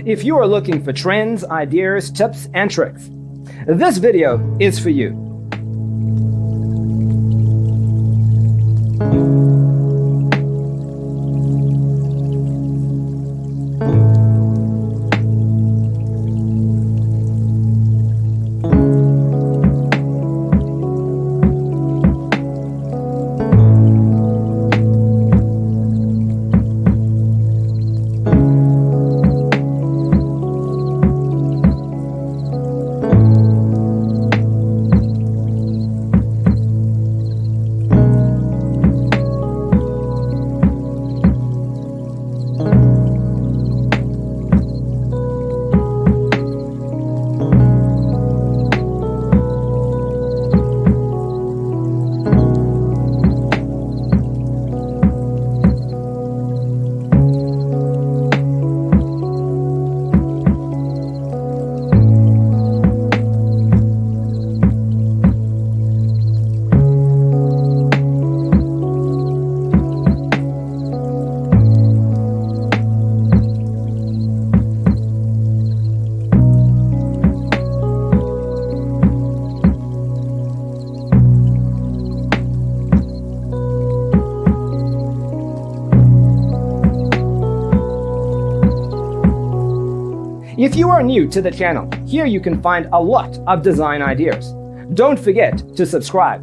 If you are looking for trends, ideas, tips, and tricks, this video is for you. If you are new to the channel, here you can find a lot of design ideas. Don't forget to subscribe.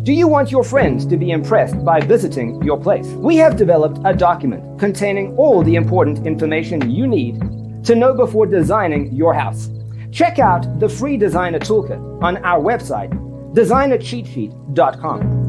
Do you want your friends to be impressed by visiting your place? We have developed a document containing all the important information you need to know before designing your house. Check out the free designer toolkit on our website, designercheatsheet.com.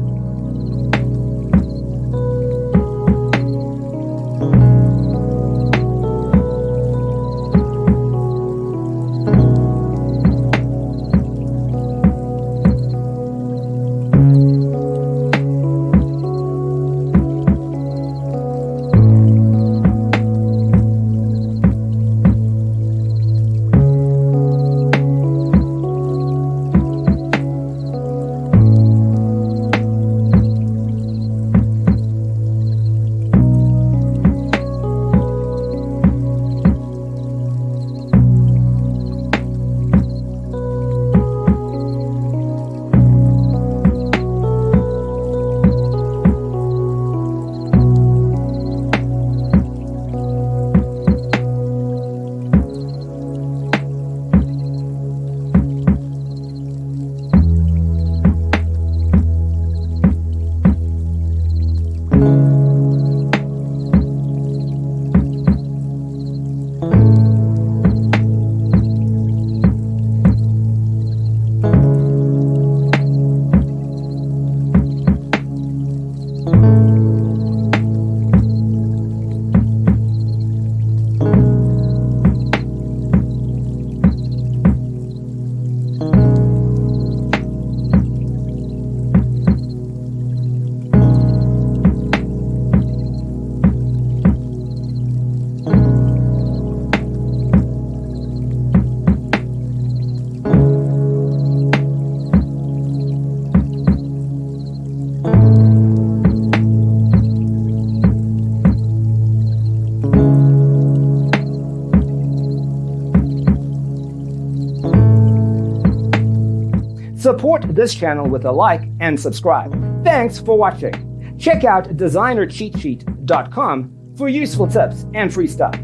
Support this channel with a like and subscribe. Thanks for watching. Check out designercheatsheet.com for useful tips and free stuff.